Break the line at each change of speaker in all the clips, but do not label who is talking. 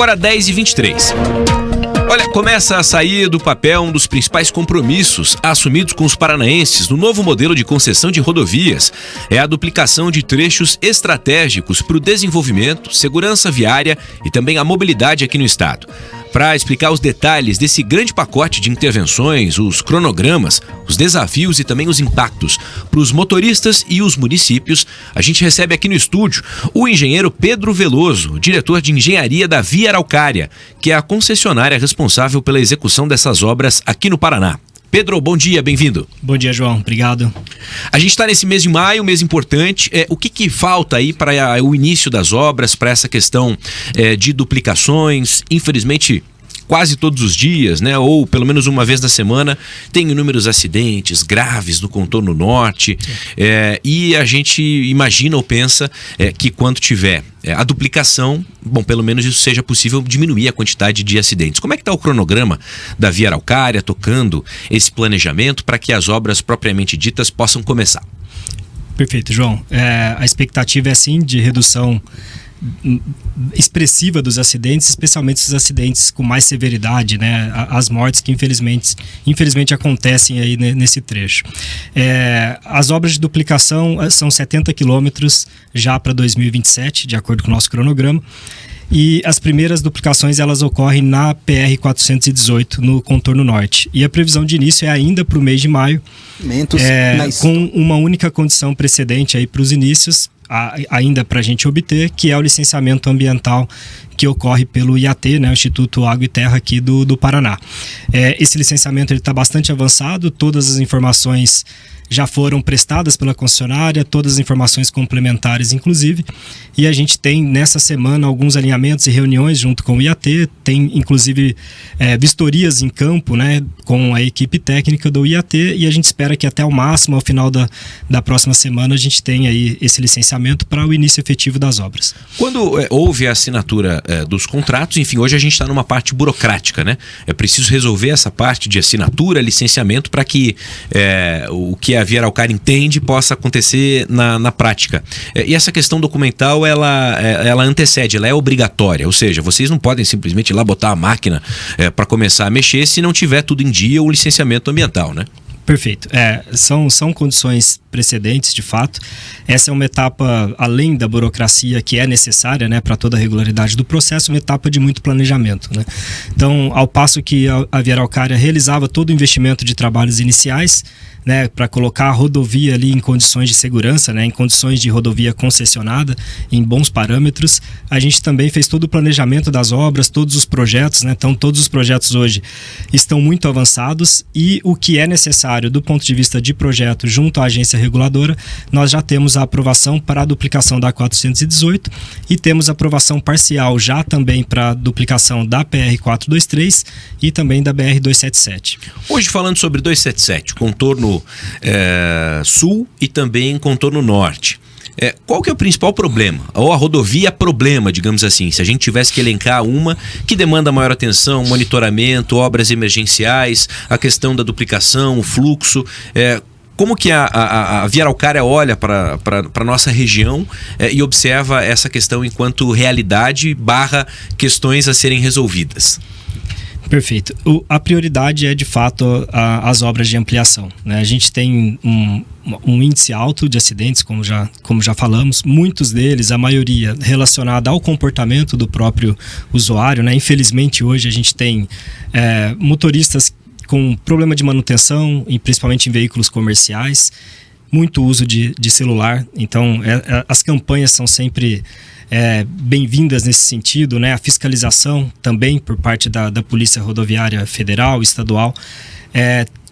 Agora 10h23. Olha, começa a sair do papel um dos principais compromissos assumidos com os paranaenses no novo modelo de concessão de rodovias. É a duplicação de trechos estratégicos para o desenvolvimento, segurança viária e também a mobilidade aqui no estado. Para explicar os detalhes desse grande pacote de intervenções, os cronogramas, os desafios e também os impactos para os motoristas e os municípios, a gente recebe aqui no estúdio o engenheiro Pedro Veloso, diretor de engenharia da Via Araucária, que é a concessionária responsável pela execução dessas obras aqui no Paraná. Pedro, bom dia, bem-vindo.
Bom dia, João, obrigado.
A gente está nesse mês de maio, mês importante. O que falta aí para o início das obras, para essa questão de duplicações? Infelizmente, quase todos os dias, né, ou pelo menos uma vez na semana, tem inúmeros acidentes graves no contorno norte, e a gente imagina ou pensa que quando tiver a duplicação, bom, pelo menos isso seja possível diminuir a quantidade de acidentes. Como é que está o cronograma da Via Araucária tocando esse planejamento para que as obras propriamente ditas possam começar?
Perfeito, João. A expectativa é sim de redução expressiva dos acidentes, especialmente os acidentes com mais severidade, né? As mortes que infelizmente acontecem aí nesse trecho. As obras de duplicação são 70 quilômetros já para 2027, de acordo com o nosso cronograma. E as primeiras duplicações elas ocorrem na PR-418, no contorno norte. E a previsão de início é ainda para o mês de maio, com uma única condição precedente aí para os inícios, ainda para a gente obter, que é o licenciamento ambiental que ocorre pelo IAT, né, o Instituto Água e Terra aqui do Paraná. Esse licenciamento está bastante avançado, todas as informações já foram prestadas pela concessionária, todas as informações complementares inclusive, e a gente tem nessa semana alguns alinhamentos e reuniões junto com o IAT, tem inclusive vistorias em campo, né, com a equipe técnica do IAT, e a gente espera que até o máximo, ao final da próxima semana, a gente tenha aí esse licenciamento para o início efetivo das obras.
Quando houve a assinatura dos contratos, enfim, hoje a gente está numa parte burocrática, né? É preciso resolver essa parte de assinatura, licenciamento, para que o que a Via Araucária entende possa acontecer na prática. E essa questão documental, ela antecede, ela é obrigatória, ou seja, vocês não podem simplesmente ir lá botar a máquina para começar a mexer se não tiver tudo em dia o licenciamento ambiental, né?
Perfeito. São condições precedentes, de fato. Essa é uma etapa, além da burocracia que é necessária, né, para toda a regularidade do processo, uma etapa de muito planejamento, né? Então, ao passo que a Via Araucária realizava todo o investimento de trabalhos iniciais, né, para colocar a rodovia ali em condições de segurança, né, em condições de rodovia concessionada, em bons parâmetros, a gente também fez todo o planejamento das obras, todos os projetos, né? Então todos os projetos hoje estão muito avançados, e o que é necessário do ponto de vista de projeto junto à agência reguladora, nós já temos a aprovação para a duplicação da 418 e temos aprovação parcial já também para a duplicação da PR-423 e também da BR-277.
Hoje, falando sobre 277, contorno sul e também contorno norte, qual que é o principal problema? Ou a rodovia problema, digamos assim, se a gente tivesse que elencar uma que demanda maior atenção, monitoramento, obras emergenciais, a questão da duplicação, o fluxo, como que a Via Araucária olha para a nossa região e observa essa questão enquanto realidade / questões a serem resolvidas?
Perfeito. A prioridade é, de fato, as obras de ampliação, né? A gente tem um índice alto de acidentes, como já falamos, muitos deles, a maioria, relacionada ao comportamento do próprio usuário, né? Infelizmente, hoje a gente tem motoristas com problema de manutenção, principalmente em veículos comerciais, muito uso de celular. Então, as campanhas são sempre bem-vindas nesse sentido, né? A fiscalização também por parte da Polícia Rodoviária Federal, Estadual.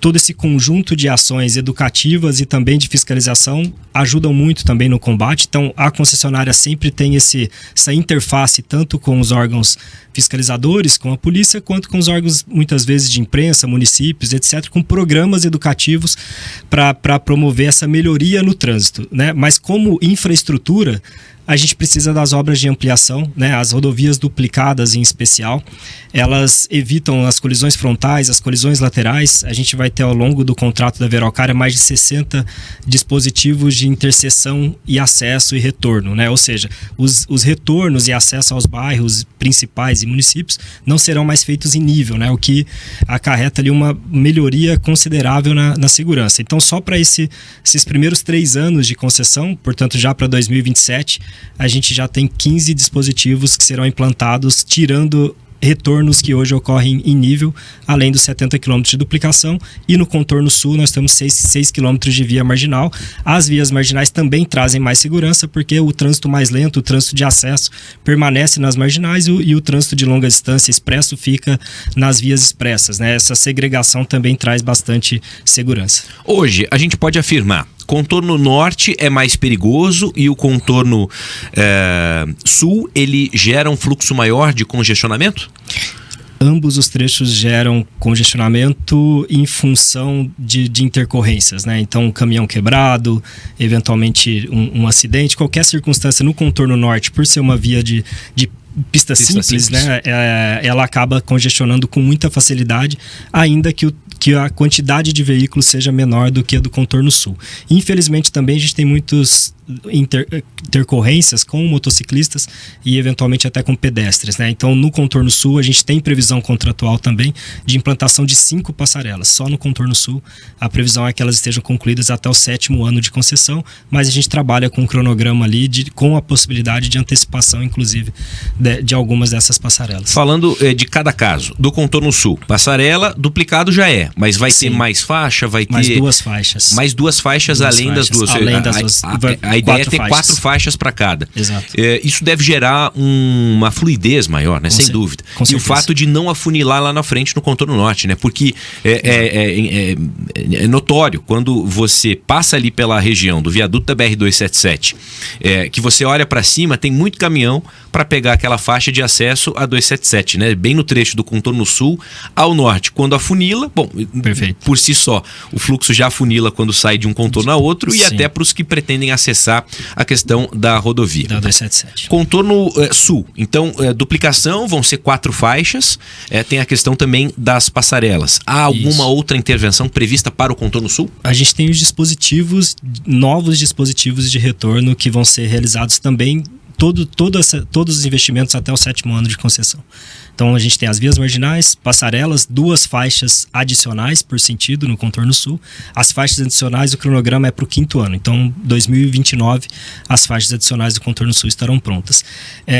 Todo esse conjunto de ações educativas e também de fiscalização ajudam muito também no combate. Então, a concessionária sempre tem essa interface tanto com os órgãos fiscalizadores, com a polícia, quanto com os órgãos, muitas vezes, de imprensa, municípios, etc., com programas educativos para promover essa melhoria no trânsito, né? Mas como infraestrutura, a gente precisa das obras de ampliação, né? As rodovias duplicadas em especial, elas evitam as colisões frontais, as colisões laterais. A gente vai ter ao longo do contrato da Veralcária mais de 60 dispositivos de interseção e acesso e retorno, né? Ou seja, os retornos e acesso aos bairros principais e municípios não serão mais feitos em nível, né? O que acarreta ali uma melhoria considerável na segurança. Então, só para esses primeiros 3 anos de concessão, portanto já para 2027, a gente já tem 15 dispositivos que serão implantados, tirando retornos que hoje ocorrem em nível, além dos 70 km de duplicação, e no contorno sul nós temos 6 km de via marginal. As vias marginais também trazem mais segurança, porque o trânsito mais lento, o trânsito de acesso, permanece nas marginais e o trânsito de longa distância expresso fica nas vias expressas, né? Essa segregação também traz bastante segurança.
Hoje, a gente pode afirmar: contorno norte é mais perigoso e o contorno sul, ele gera um fluxo maior de congestionamento?
Ambos os trechos geram congestionamento em função de intercorrências, né? Então, um caminhão quebrado, eventualmente um acidente, qualquer circunstância no contorno norte, por ser uma via de pista simples, né? Ela acaba congestionando com muita facilidade, ainda que a quantidade de veículos seja menor do que a do contorno sul. Infelizmente também a gente tem muitas intercorrências com motociclistas e eventualmente até com pedestres, né? Então, no contorno sul a gente tem previsão contratual também de implantação de 5 passarelas. Só no contorno sul a previsão é que elas estejam concluídas até o 7º ano de concessão, mas a gente trabalha com um cronograma ali com a possibilidade de antecipação, inclusive, de algumas dessas passarelas.
Falando de cada caso, do contorno sul, passarela, duplicado já é, mas vai ter mais faixa, vai ter...
Mais 2 faixas.
Mais 2 faixas além das duas.
Além das duas.
A ideia é ter 4 faixas para cada.
Exato.
Isso deve gerar uma fluidez maior, né? Sem dúvida. E o fato de não afunilar lá na frente no contorno norte, né? Porque é notório, quando você passa ali pela região do viaduto da BR-277, que você olha para cima, tem muito caminhão para pegar aquela faixa de acesso a 277, né? Bem no trecho do contorno sul ao norte. Quando afunila, bom,
perfeito.
Por si só, o fluxo já afunila quando sai de um contorno a outro. Sim. E até para os que pretendem acessar a questão da rodovia.
Da 277.
Contorno sul. Então, duplicação, vão ser 4 faixas. Tem a questão também das passarelas. Há alguma outra intervenção prevista para o contorno sul?
A gente tem os novos dispositivos de retorno que vão ser realizados também, todos os investimentos até o 7º ano de concessão. Então a gente tem as vias marginais, passarelas, 2 faixas adicionais por sentido no contorno sul. As faixas adicionais, o cronograma é para o 5º ano. Então, 2029, as faixas adicionais do contorno sul estarão prontas.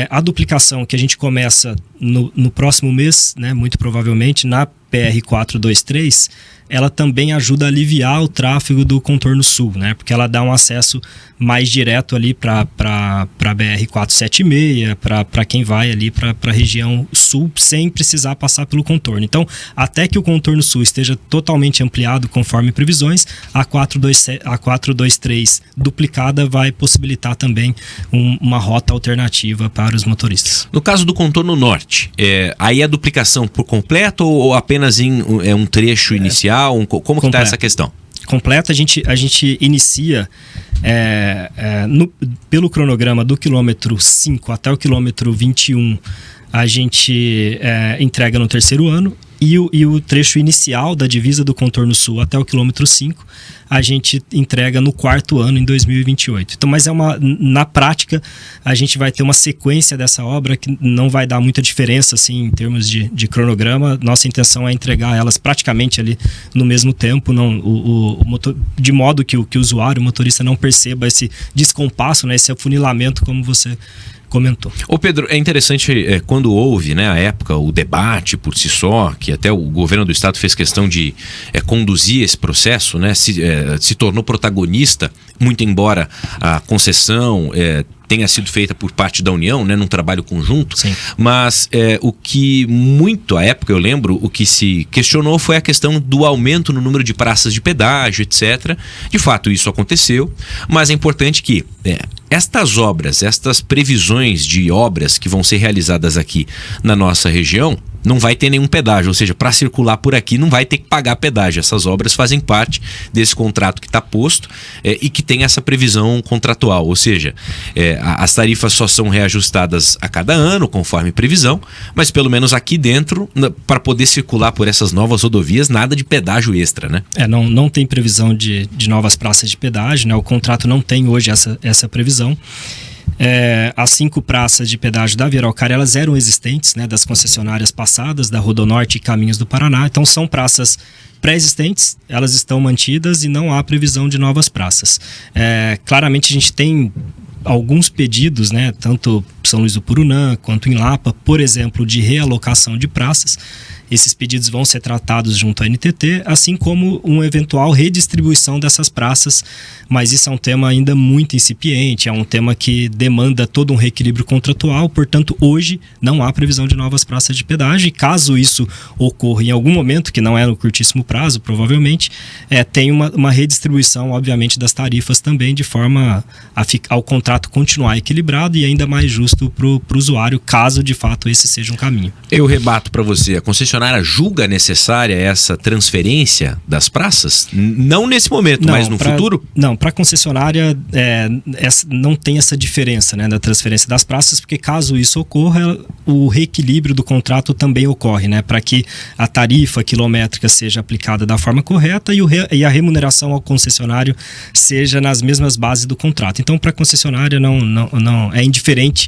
A duplicação que a gente começa no próximo mês, né, muito provavelmente, na PR-423, ela também ajuda a aliviar o tráfego do contorno sul, né? Porque ela dá um acesso mais direto ali para a BR-476, para quem vai ali para a região sul, sem precisar passar pelo contorno. Então, até que o contorno sul esteja totalmente ampliado conforme previsões, a 423 duplicada vai possibilitar também uma rota alternativa para os motoristas.
No caso do contorno norte, aí a duplicação por completo ou apenas em um trecho inicial? Como que está essa questão?
Completa, a gente inicia pelo cronograma do quilômetro 5 até o quilômetro 21, a gente entrega no 3º ano, e o trecho inicial da divisa do contorno sul até o quilômetro 5 a gente entrega no 4º ano, em 2028. Então, mas na prática a gente vai ter uma sequência dessa obra que não vai dar muita diferença assim, em termos de cronograma. Nossa intenção é entregar elas praticamente ali no mesmo tempo, de modo que o usuário, o motorista, não perceba esse descompasso, né, esse afunilamento, como você comentou.
Ô Pedro, é interessante quando houve, né, à época, o debate por si só, que até o governo do estado fez questão de conduzir esse processo, né, se tornou protagonista, muito embora a concessão tenha sido feita por parte da União, né, num trabalho conjunto.
Sim.
Mas o que muito, à época, eu lembro, o que se questionou foi a questão do aumento no número de praças de pedágio, etc. De fato, isso aconteceu, mas é importante que estas obras, estas previsões de obras que vão ser realizadas aqui na nossa região, não vai ter nenhum pedágio, ou seja, para circular por aqui não vai ter que pagar pedágio. Essas obras fazem parte desse contrato que está posto e que tem essa previsão contratual, ou seja, as tarifas só são reajustadas a cada ano, conforme previsão, mas pelo menos aqui dentro, para poder circular por essas novas rodovias, nada de pedágio extra, né?
Não tem previsão de novas praças de pedágio, né? O contrato não tem hoje essa previsão. As 5 praças de pedágio da Via Araucária, elas eram existentes, né, das concessionárias passadas, da Rodonorte e Caminhos do Paraná. Então são praças pré-existentes, elas estão mantidas e não há previsão de novas praças. Claramente a gente tem alguns pedidos, né, tanto São Luís do Purunã quanto em Lapa, por exemplo, de realocação de praças. Esses pedidos vão ser tratados junto à NTT, assim como uma eventual redistribuição dessas praças, mas isso é um tema ainda muito incipiente, é um tema que demanda todo um reequilíbrio contratual, portanto, hoje não há previsão de novas praças de pedágio, e caso isso ocorra em algum momento, que não é no curtíssimo prazo, provavelmente, tem uma redistribuição, obviamente, das tarifas também, de forma ao contrato continuar equilibrado e ainda mais justo para o usuário, caso de fato esse seja um caminho.
Eu rebato para você, a concessionária julga necessária essa transferência das praças? Não nesse momento, mas no futuro?
Não, para a concessionária não tem essa diferença, né, da transferência das praças, porque caso isso ocorra, o reequilíbrio do contrato também ocorre, né, para que a tarifa quilométrica seja aplicada da forma correta e a remuneração ao concessionário seja nas mesmas bases do contrato. Então, para a concessionária não é indiferente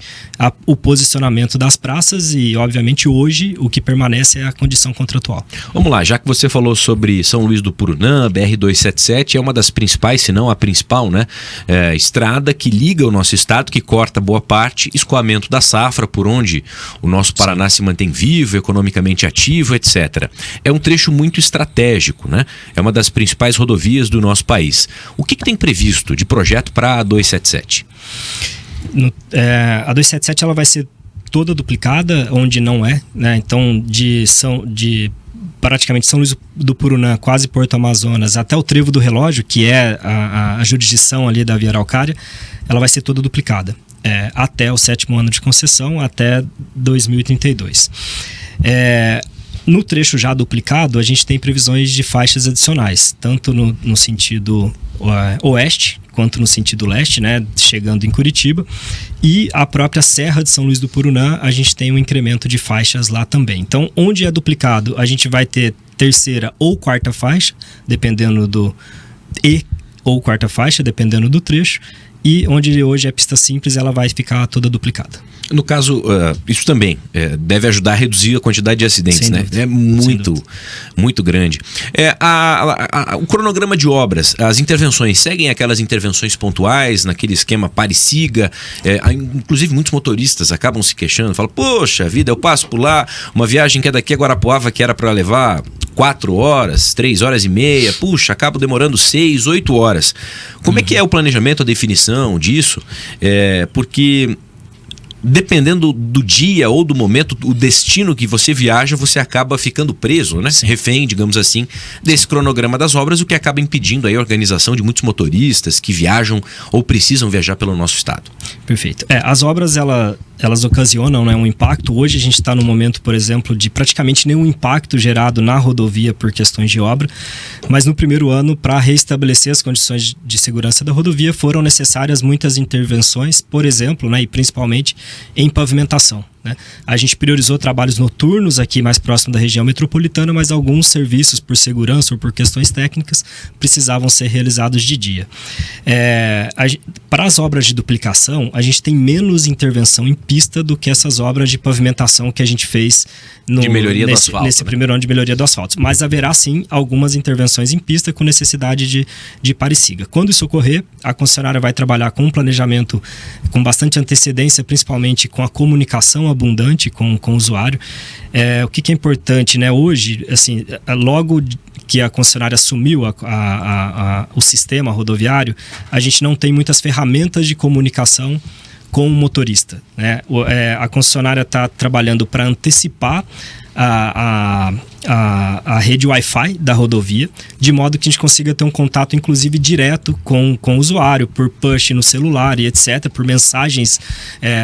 o posicionamento das praças e, obviamente, hoje o que permanece é a condição contratual.
Vamos lá, já que você falou sobre São Luís do Purunã, BR-277 é uma das principais, se não a principal, né, estrada que liga o nosso estado, que corta boa parte, escoamento da safra, por onde o nosso Paraná se mantém vivo, economicamente ativo, etc. É um trecho muito estratégico, né? É uma das principais rodovias do nosso país. O que tem previsto de projeto para a 277?
A 277 ela vai ser toda duplicada, onde não é, né? Então, praticamente São Luís do Purunã, quase Porto Amazonas, até o Trevo do Relógio, que é a jurisdição ali da Via Araucária, ela vai ser toda duplicada. Até o 7º ano de concessão, até 2032. No trecho já duplicado, a gente tem previsões de faixas adicionais, tanto no sentido oeste, quanto no sentido leste, né, chegando em Curitiba, e a própria Serra de São Luís do Purunã, a gente tem um incremento de faixas lá também. Então, onde é duplicado, a gente vai ter terceira ou quarta faixa, dependendo ou quarta faixa, dependendo do trecho, e onde hoje é pista simples, ela vai ficar toda duplicada.
No caso, isso também deve ajudar a reduzir a quantidade de acidentes, né? É muito grande. O cronograma de obras, as intervenções, seguem aquelas intervenções pontuais, naquele esquema pare e siga. Inclusive, muitos motoristas acabam se queixando, falam, poxa vida, eu passo por lá, uma viagem que é daqui a Guarapuava, que era para levar 4 horas, 3 horas e meia, puxa, acabo demorando 6, 8 horas. Como é que é o planejamento, a definição disso? Porque dependendo do dia ou do momento, o destino que você viaja, você acaba ficando preso, né? Refém, digamos assim, desse cronograma das obras, o que acaba impedindo aí a organização de muitos motoristas que viajam ou precisam viajar pelo nosso estado.
Perfeito. As obras, elas ocasionam, né, um impacto. Hoje a gente está no momento, por exemplo, de praticamente nenhum impacto gerado na rodovia por questões de obra, mas no primeiro ano, para restabelecer as condições de segurança da rodovia, foram necessárias muitas intervenções, por exemplo, né, e principalmente em pavimentação, né? A gente priorizou trabalhos noturnos aqui mais próximo da região metropolitana, mas alguns serviços, por segurança ou por questões técnicas, precisavam ser realizados de dia. Para as obras de duplicação, a gente tem menos intervenção em pista do que essas obras de pavimentação que a gente fez
de melhoria do asfalto,
nesse primeiro ano de melhoria do asfalto. Mas haverá sim algumas intervenções em pista com necessidade de pare e siga. Quando isso ocorrer, a concessionária vai trabalhar com um planejamento com bastante antecedência, principalmente com a comunicação abundante com o usuário. O que é importante, né? Hoje, assim, logo que a concessionária assumiu o sistema rodoviário, a gente não tem muitas ferramentas de comunicação com o motorista, né? A concessionária está trabalhando para antecipar a rede Wi-Fi da rodovia, de modo que a gente consiga ter um contato, inclusive, direto com o usuário, por push no celular e etc., por mensagens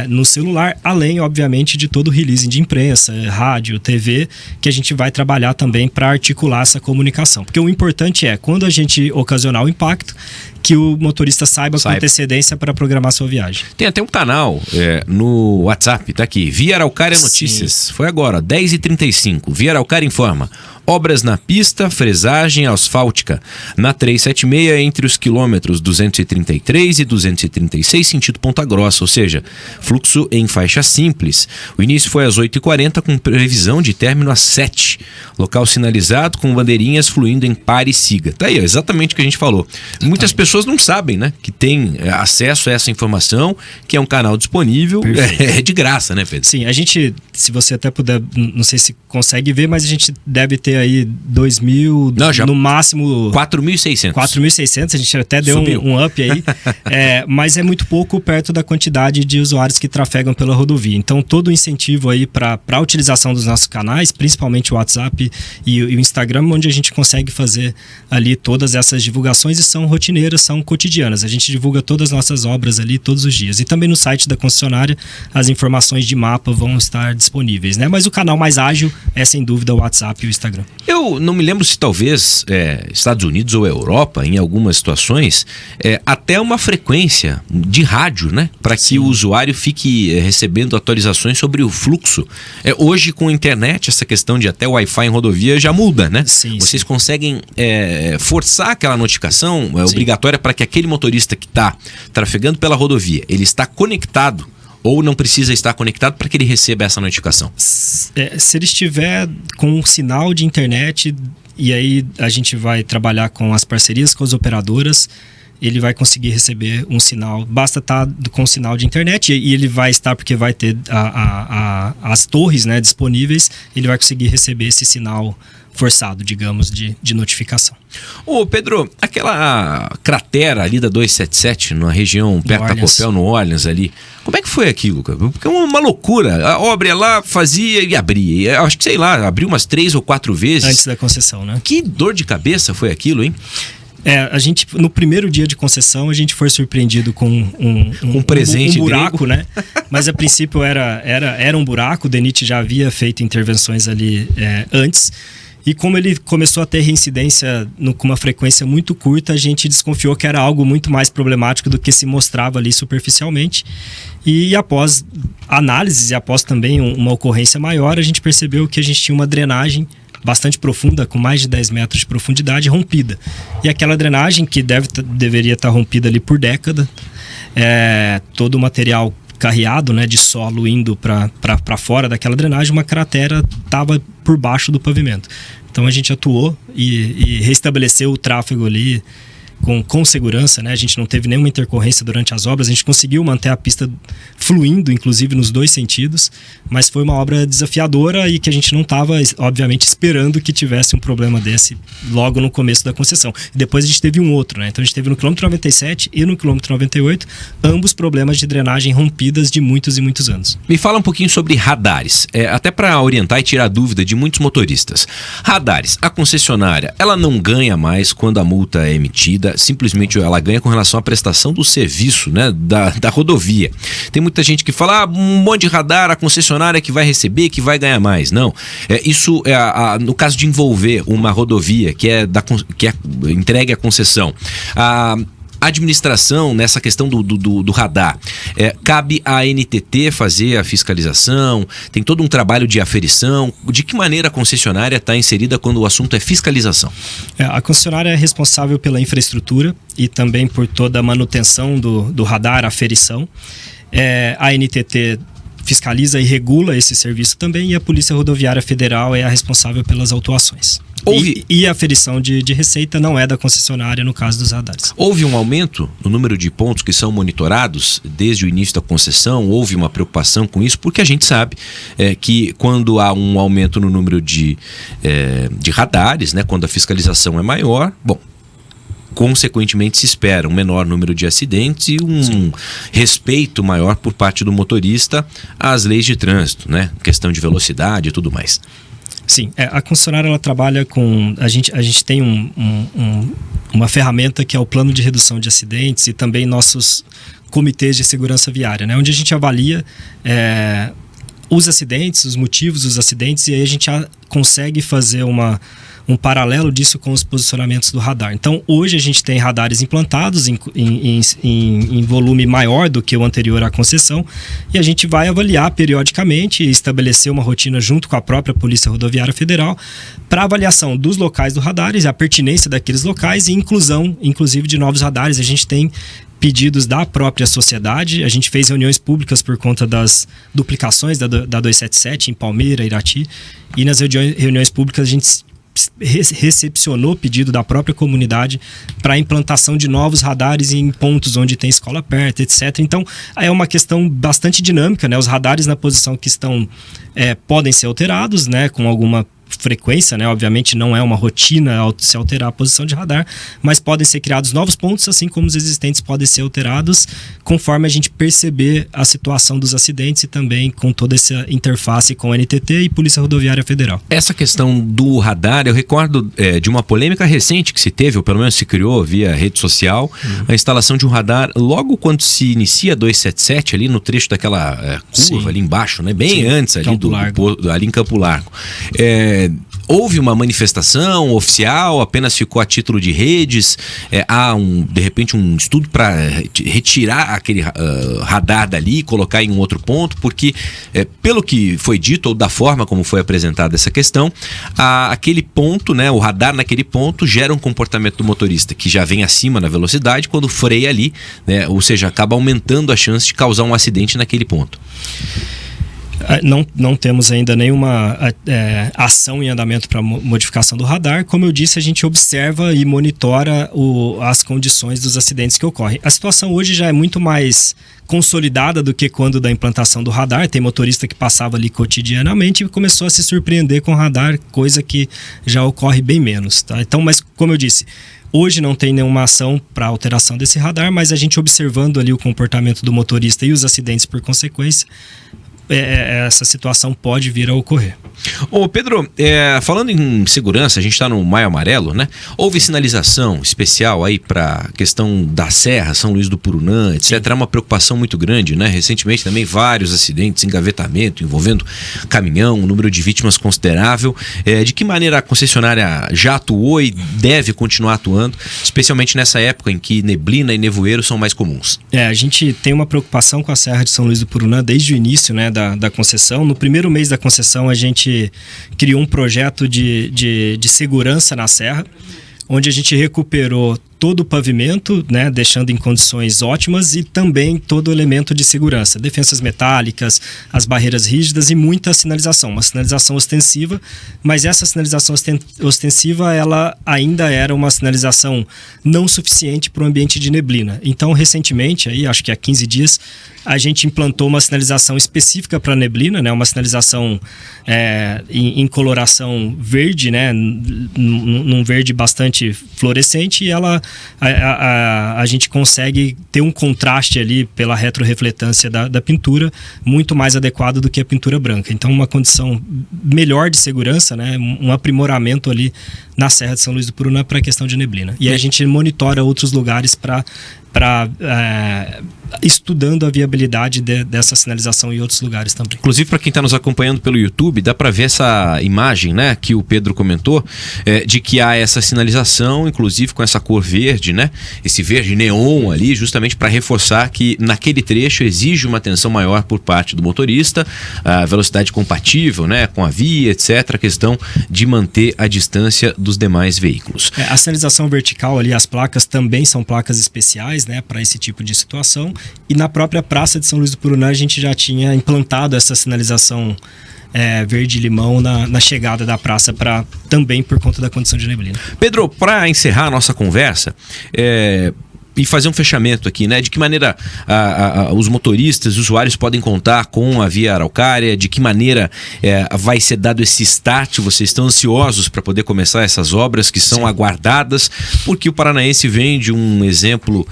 no celular, além, obviamente, de todo o releasing de imprensa, rádio, TV, que a gente vai trabalhar também para articular essa comunicação. Porque o importante é, quando a gente ocasionar o impacto, que o motorista saiba com antecedência para programar sua viagem.
Tem até um canal no WhatsApp, tá aqui, Via Araucária Notícias. Sim. Foi agora, 10h35. Via Araucária informa: obras na pista, fresagem asfáltica na 376 entre os quilômetros 233 e 236, sentido Ponta Grossa, ou seja, fluxo em faixa simples. O início foi às 8h40 com previsão de término às 7h. Local sinalizado com bandeirinhas fluindo em pare e siga. Tá aí, exatamente o que a gente falou. Muitas pessoas não sabem, né, que tem acesso a essa informação, que é um canal disponível, de graça, né, Pedro?
Sim, a gente, se você até puder, não sei se consegue ver, mas a gente deve ter aí 2.000, no máximo
4.600.
4.600, a gente até deu um up aí, mas é muito pouco perto da quantidade de usuários que trafegam pela rodovia. Então, todo o incentivo aí para a utilização dos nossos canais, principalmente o WhatsApp e o Instagram, onde a gente consegue fazer ali todas essas divulgações, e são rotineiras, são cotidianas. A gente divulga todas as nossas obras ali todos os dias. E também no site da concessionária, as informações de mapa vão estar disponíveis, né? Mas o canal mais ágil é, sem dúvida, o WhatsApp e o Instagram.
Eu não me lembro se talvez Estados Unidos ou Europa, em algumas situações, até uma frequência de rádio, né? Para que o usuário fique recebendo atualizações sobre o fluxo. Hoje, com a internet, essa questão de até Wi-Fi em rodovia já muda, né?
Sim,
Vocês conseguem forçar aquela notificação obrigatória para que aquele motorista que está trafegando pela rodovia, ele está conectado ou não precisa estar conectado para que ele receba essa notificação?
Se ele estiver com um sinal de internet, e aí a gente vai trabalhar com as parcerias com as operadoras, ele vai conseguir receber um sinal. Basta estar com um sinal de internet, e ele vai estar, porque vai ter as torres, né, disponíveis, ele vai conseguir receber esse sinal forçado, digamos, de notificação.
Ô Pedro, aquela cratera ali da 277, na região perto da Copel, no Orleans ali, como é que foi aquilo, cara? Porque é uma loucura. A obra lá fazia e abria. Acho que, sei lá, abriu umas 3 ou 4 vezes.
Antes da concessão, né?
Que dor de cabeça foi aquilo, hein?
A gente, no primeiro dia de concessão, a gente foi surpreendido com um
presente,
um buraco, né? Mas a princípio era um buraco. O DENIT já havia feito intervenções ali antes. E como ele começou a ter reincidência com uma frequência muito curta, a gente desconfiou que era algo muito mais problemático do que se mostrava ali superficialmente. E após análises e após também uma ocorrência maior, a gente percebeu que a gente tinha uma drenagem bastante profunda, com mais de 10 metros de profundidade, rompida. E aquela drenagem, que deveria estar rompida ali por década, todo o material carreado, né, de solo indo para fora daquela drenagem, uma cratera estava por baixo do pavimento. Então a gente atuou e restabeleceu o tráfego ali com segurança, né? A gente não teve nenhuma intercorrência durante as obras, a gente conseguiu manter a pista fluindo, inclusive nos 2 sentidos, mas foi uma obra desafiadora e que a gente não estava, obviamente, esperando que tivesse um problema desse logo no começo da concessão. E depois a gente teve um outro, né? Então a gente teve no quilômetro 97 e no quilômetro 98, ambos problemas de drenagem rompidas de muitos e muitos anos.
Me fala um pouquinho sobre radares, até para orientar e tirar a dúvida de muitos motoristas. Radares, a concessionária, ela não ganha mais quando a multa é emitida, simplesmente ela ganha com relação à prestação do serviço, né, da rodovia. Tem muita gente que fala, um monte de radar, a concessionária que vai receber, que vai ganhar mais. Não, isso no caso de envolver uma rodovia que é entregue à concessão, a administração nessa questão do radar, cabe à ANTT fazer a fiscalização, tem todo um trabalho de aferição. De que maneira a concessionária está inserida quando o assunto é fiscalização?
A concessionária é responsável pela infraestrutura e também por toda a manutenção do radar, a aferição. A ANTT fiscaliza e regula esse serviço também, e a Polícia Rodoviária Federal é a responsável pelas autuações. E a aferição de receita não é da concessionária no caso dos radares.
Houve um aumento no número de pontos que são monitorados desde o início da concessão? Houve uma preocupação com isso? Porque a gente sabe que quando há um aumento no número de radares, né, quando a fiscalização é maior, bom, consequentemente se espera um menor número de acidentes e um respeito maior por parte do motorista às leis de trânsito, né? Questão de velocidade e tudo mais.
Sim, a concessionária ela trabalha com... A gente tem uma ferramenta que é o plano de redução de acidentes e também nossos comitês de segurança viária, né? Onde a gente avalia os acidentes, os motivos dos acidentes, e aí a gente consegue fazer um paralelo disso com os posicionamentos do radar. Então, hoje a gente tem radares implantados em volume maior do que o anterior à concessão, e a gente vai avaliar periodicamente e estabelecer uma rotina junto com a própria Polícia Rodoviária Federal para avaliação dos locais do radar, a pertinência daqueles locais e inclusão, inclusive, de novos radares. A gente tem pedidos da própria sociedade, a gente fez reuniões públicas por conta das duplicações da 277 em Palmeira, Irati, e nas reuniões públicas a gente recepcionou pedido da própria comunidade para a implantação de novos radares em pontos onde tem escola perto, etc. Então, é uma questão bastante dinâmica, né? Os radares na posição que estão podem ser alterados, né? Com alguma frequência, né? Obviamente não é uma rotina se alterar a posição de radar, mas podem ser criados novos pontos, assim como os existentes podem ser alterados conforme a gente perceber a situação dos acidentes e também com toda essa interface com a NTT e Polícia Rodoviária Federal.
Essa questão do radar, eu recordo de uma polêmica recente que se teve, ou pelo menos se criou via rede social, a instalação de um radar logo quando se inicia a 277, ali no trecho daquela curva ali embaixo, né? Bem antes ali ali em Campo Largo. Houve uma manifestação oficial, apenas ficou a título de redes? Há de repente um estudo para retirar aquele radar dali e colocar em um outro ponto? Porque, pelo que foi dito, ou da forma como foi apresentada essa questão, aquele ponto, né, o radar naquele ponto gera um comportamento do motorista que já vem acima na velocidade quando freia ali, né, ou seja, acaba aumentando a chance de causar um acidente naquele ponto.
Não temos ainda nenhuma ação em andamento para modificação do radar. Como eu disse, a gente observa e monitora as condições dos acidentes que ocorrem. A situação hoje já é muito mais consolidada do que quando da implantação do radar. Tem motorista que passava ali cotidianamente e começou a se surpreender com o radar, coisa que já ocorre bem menos, tá? Então, mas como eu disse, hoje não tem nenhuma ação para alteração desse radar, mas a gente observando ali o comportamento do motorista e os acidentes por consequência, essa situação pode vir a ocorrer.
Ô Pedro, falando em segurança, a gente está no Maio Amarelo, né? Houve sinalização especial aí para questão da Serra, São Luís do Purunã, etc. É uma preocupação muito grande, né? Recentemente também vários acidentes, engavetamento envolvendo caminhão, um número de vítimas considerável. De que maneira a concessionária já atuou e deve continuar atuando, especialmente nessa época em que neblina e nevoeiro são mais comuns?
A gente tem uma preocupação com a Serra de São Luís do Purunã desde o início, né, da concessão. No primeiro mês da concessão, a gente criou um projeto de segurança na Serra, onde a gente recuperou todo o pavimento, né, deixando em condições ótimas, e também todo o elemento de segurança, defensas metálicas, as barreiras rígidas e muita sinalização, uma sinalização ostensiva, mas essa sinalização ostensiva ela ainda era uma sinalização não suficiente para o ambiente de neblina. Então, recentemente, aí, acho que há 15 dias, a gente implantou uma sinalização específica para neblina, né, uma sinalização em coloração verde, né, num verde bastante fluorescente, e ela a gente consegue ter um contraste ali pela retrorefletância da pintura muito mais adequado do que a pintura branca. Então, uma condição melhor de segurança, né? Um aprimoramento ali na Serra de São Luís do Purunã para a questão de neblina. E a gente monitora outros lugares para estudando a viabilidade dessa sinalização em outros lugares também.
Inclusive, para quem está nos acompanhando pelo YouTube, dá para ver essa imagem, né, que o Pedro comentou, de que há essa sinalização, inclusive com essa cor verde, né, esse verde neon ali, justamente para reforçar que naquele trecho exige uma atenção maior por parte do motorista, a velocidade compatível, né, com a via, etc., a questão de manter a distância dos demais veículos.
A sinalização vertical ali, as placas também são placas especiais, né, para esse tipo de situação. E na própria Praça de São Luís do Purunã a gente já tinha implantado essa sinalização verde-limão na chegada da praça, também por conta da condição de neblina.
Pedro, para encerrar a nossa conversa, e fazer um fechamento aqui, né? De que maneira os motoristas, os usuários podem contar com a Via Araucária? De que maneira vai ser dado esse start? Vocês estão ansiosos para poder começar essas obras que são aguardadas, porque o paranaense vem de um exemplo,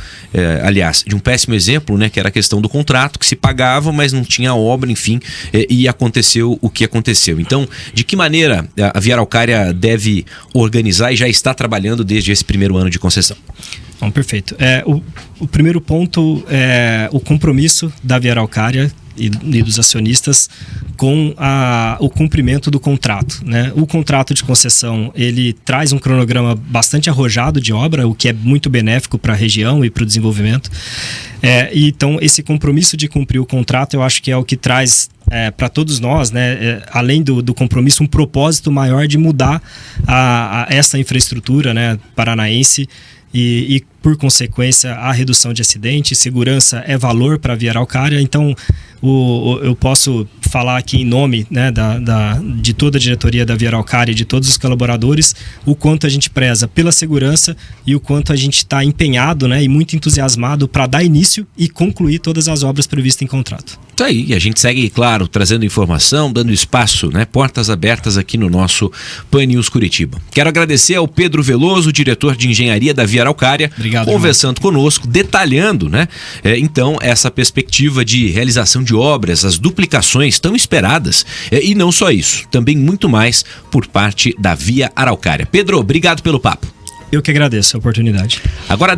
aliás, de um péssimo exemplo, né? Que era a questão do contrato, que se pagava, mas não tinha obra, enfim, e aconteceu o que aconteceu. Então, de que maneira a Via Araucária deve organizar e já está trabalhando desde esse primeiro ano de concessão?
Bom, perfeito. O primeiro ponto é o compromisso da Via Araucária e dos acionistas com o cumprimento do contrato, né? O contrato de concessão, ele traz um cronograma bastante arrojado de obra, o que é muito benéfico para a região e para o desenvolvimento. Então, esse compromisso de cumprir o contrato, eu acho que é o que traz para todos nós, né, além do compromisso, um propósito maior de mudar essa infraestrutura, né, paranaense e, por consequência, a redução de acidentes. Segurança é valor para a Via Araucária. Então, eu posso falar aqui em nome, né, de toda a diretoria da Via Araucária e de todos os colaboradores, o quanto a gente preza pela segurança e o quanto a gente está empenhado, né, e muito entusiasmado para dar início e concluir todas as obras previstas em contrato.
Isso aí, a gente segue, claro, trazendo informação, dando espaço, né, portas abertas aqui no nosso Pan News Curitiba. Quero agradecer ao Pedro Veloso, diretor de engenharia da Via Araucária, conversando conosco, detalhando, né, então, essa perspectiva de realização de obras, as duplicações tão esperadas, e não só isso, também muito mais por parte da Via Araucária. Pedro, obrigado pelo papo.
Eu que agradeço a oportunidade.
Agora